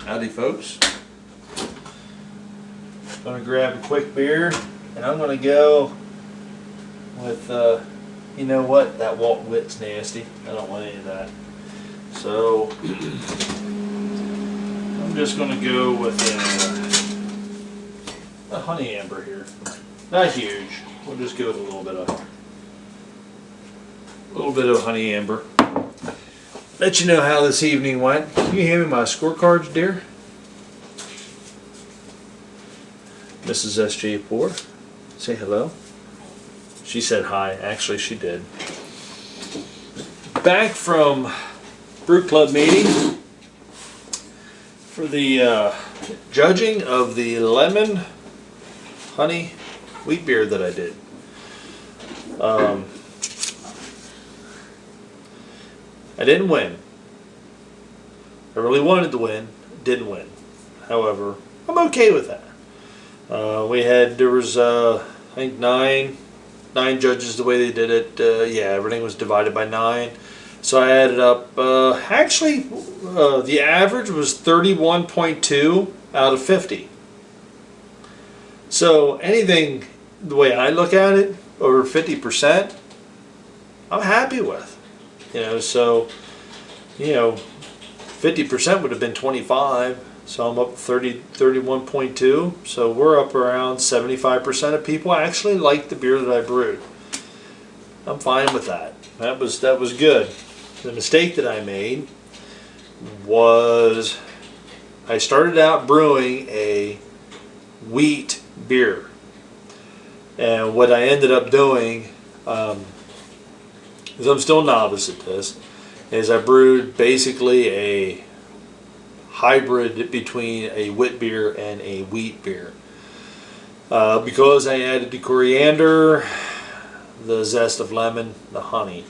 Howdy folks. Gonna grab a quick beer and I'm gonna go with you know what, that Walt Whit's nasty. I don't want any of that. So I'm just gonna go with a honey amber here. Not huge. We'll just go with a little bit of honey amber. Let you know how this evening went. Can you hand me my scorecards, dear? Mrs. SJ4, say hello. She said hi. Actually, she did. Back from Brew Club meeting for the judging of the lemon honey wheat beer that I did. I didn't win. I really wanted to win. Didn't win. However, I'm okay with that. There was I think nine judges the way they did it. Yeah, everything was divided by 9. So I added up. The average was 31.2 out of 50. So anything, the way I look at it, over 50%, I'm happy with. So 50% would have been 25. So I'm up 31.2. So we're up around 75% of people actually like the beer that I brewed. I'm fine with that. That was good. The mistake that I made was I started out brewing a wheat beer. And what I ended up doing, because I'm still a novice at this, is I brewed basically a hybrid between a wit beer and a wheat beer. Because I added the coriander, the zest of lemon, the honey,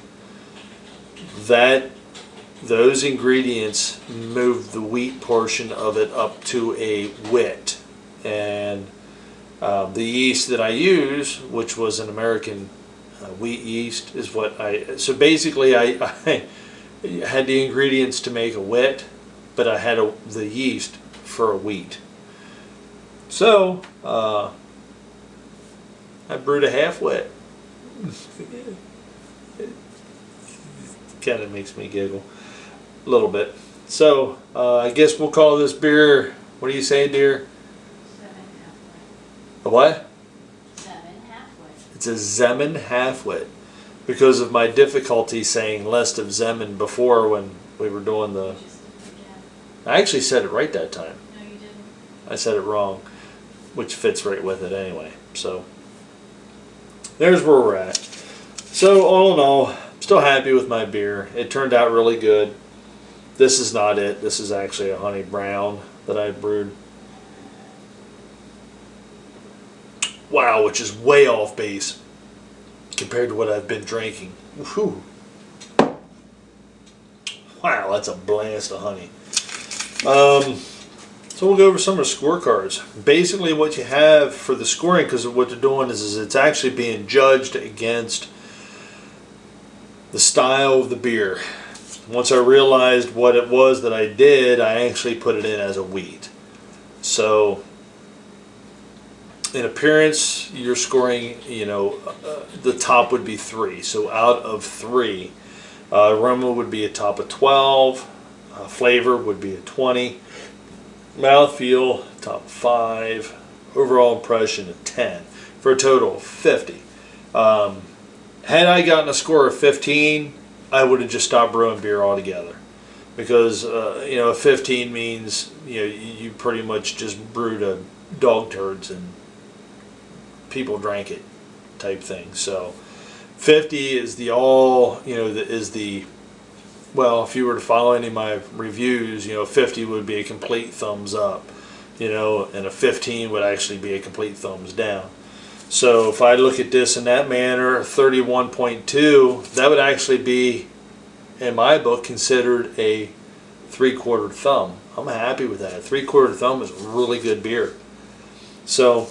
those ingredients moved the wheat portion of it up to a wit. And the yeast that I use, which was an American wheat yeast, is what so basically I had the ingredients to make a wit, but I had the yeast for a wheat. So I brewed a half wit. It kind of makes me giggle a little bit. So I guess we'll call this beer, what do you say, dear? 7 half-wit. A what? 7 half-wit. It's a Zeman half-wit, because of my difficulty saying less of Zeman before when we were doing the... I actually said it right that time. No, you didn't. I said it wrong, which fits right with it anyway. So there's where we're at. So all in all, I'm still happy with my beer. It turned out really good. This is not it. This is actually a honey brown that I brewed. Wow, which is way off base compared to what I've been drinking. Whew. Wow, that's a blast of honey. So we'll go over some of the scorecards. Basically what you have for the scoring, because what they're doing is it's actually being judged against the style of the beer. Once I realized what it was that I did, I actually put it in as a wheat. So in appearance, you're scoring, the top would be 3. So out of 3, aroma would be a top of 12. Flavor would be a 20. Mouthfeel, top 5. Overall impression, a 10. For a total of 50. Had I gotten a score of 15, I would have just stopped brewing beer altogether. Because, 15 means, you pretty much just brewed a dog turds and people drank it type thing. So 50 is well, if you were to follow any of my reviews, 50 would be a complete thumbs up, and a 15 would actually be a complete thumbs down. So if I look at this in that manner, 31.2, that would actually be, in my book, considered a 3/4 thumb. I'm happy with that. 3/4 thumb is really good beer. So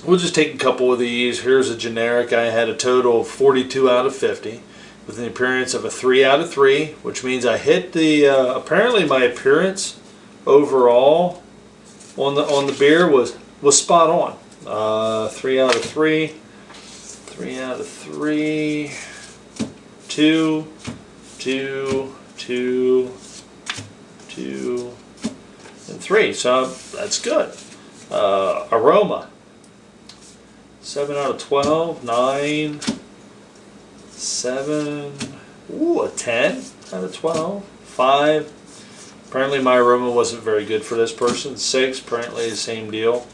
we'll just take a couple of these. Here's a generic. I had a total of 42 out of 50. With an appearance of a 3 out of 3, which means I hit the, apparently my appearance overall on the beer was spot on. 3 out of 3. 3 out of 3. 2, 2, 2, 2, and 3. So that's good. Aroma. 7 out of 12. 9. 7. Ooh, a 10 out of 12. 5. Apparently my aroma wasn't very good for this person. 6. Apparently the same deal.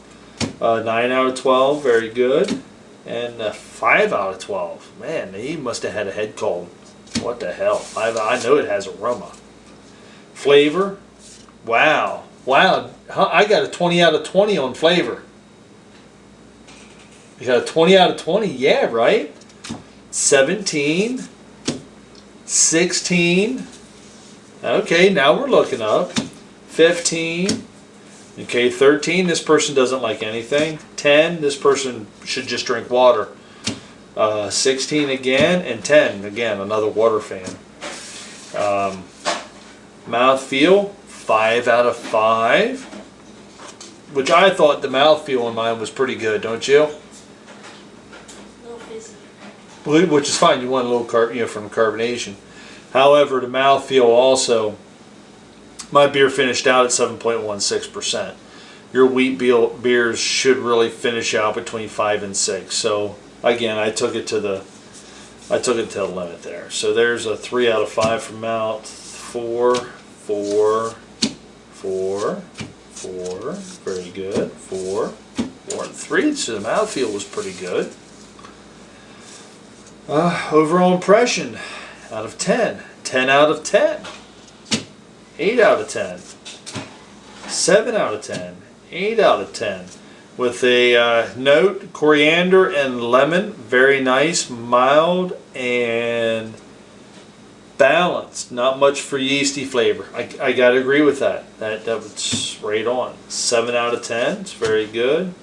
9 out of 12. Very good. And 5 out of 12. Man, he must have had a head cold. What the hell? 5. I know it has aroma. Flavor. Wow. Wow. I got a 20 out of 20 on flavor. You got a 20 out of 20? Yeah, right? 17. 16. Okay, now we're looking up. 15. Okay, 13, this person doesn't like anything. 10, this person should just drink water. 16 again, and 10, again, another water fan. Mouthfeel, 5 out of 5. Which I thought the mouthfeel on mine was pretty good, don't you? A little fizzy. Which is fine, you want a little from carbonation. However, the mouthfeel also, my beer finished out at 7.16%. Your wheat beers should really finish out between 5 and 6. So again, I took it to the limit there. So there's a 3 out of 5 from mouth. 4, 4, 4, 4. Very good. 4, 4, and 3. So the mouthfeel was pretty good. Overall impression out of 10. 10 out of 10. 8 out of 10. 7 out of 10. 8 out of 10. With a note, coriander and lemon. Very nice, mild, and balanced. Not much for yeasty flavor. I got to agree with that. That was right on. 7 out of 10. It's very good.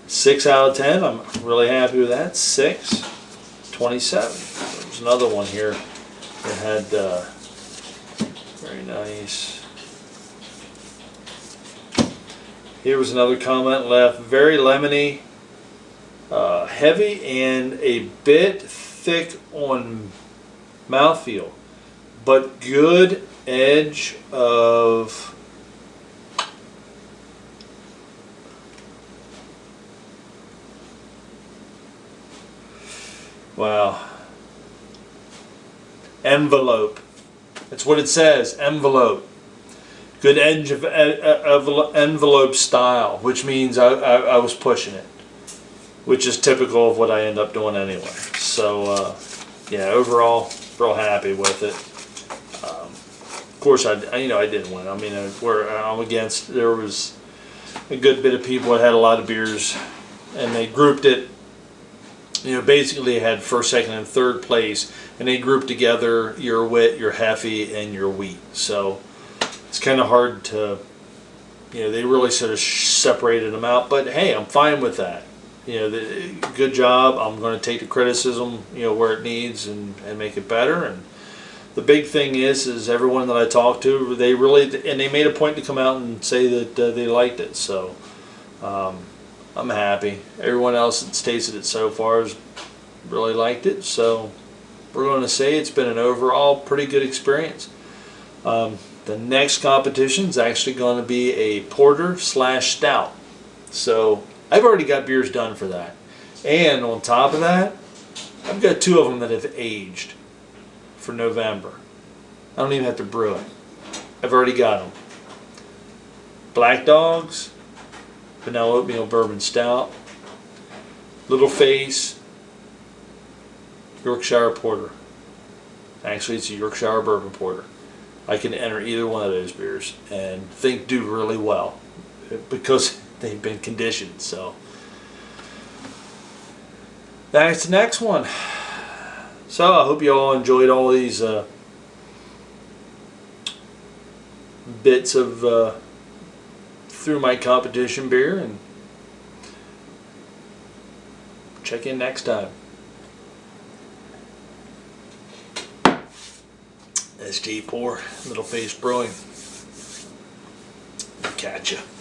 6 out of 10. I'm really happy with that. 6. 27. There's another one here that had very nice. Here was another comment left. Very lemony, heavy, and a bit thick on mouthfeel, but good edge of wow. Envelope. That's what it says. Envelope. Good edge of envelope style, which means I was pushing it, which is typical of what I end up doing anyway. So yeah, overall, real happy with it. Of course, I didn't win. I mean, I'm against. There was a good bit of people that had a lot of beers, and they grouped it. Basically had first, second, and third place, and they grouped together your wit, your heavy, and your wheat. So it's kind of hard to, they really sort of separated them out. But hey, I'm fine with that. Good job. I'm going to take the criticism, where it needs and make it better. And the big thing is everyone that I talked to, they made a point to come out and say that they liked it. So I'm happy. Everyone else that's tasted it so far has really liked it. So we're going to say it's been an overall pretty good experience. The next competition is actually going to be a porter/stout. So I've already got beers done for that. And on top of that, I've got 2 of them that have aged for November. I don't even have to brew it. I've already got them. Black Dogs, Vanilla Oatmeal Bourbon Stout, Little Face, Yorkshire Porter. Actually, it's a Yorkshire Bourbon Porter. I can enter either one of those beers and think do really well because they've been conditioned. So that's the next one. So I hope you all enjoyed all these bits of through my competition beer, and check in next time. SG4, Little Face Brewing. back at you.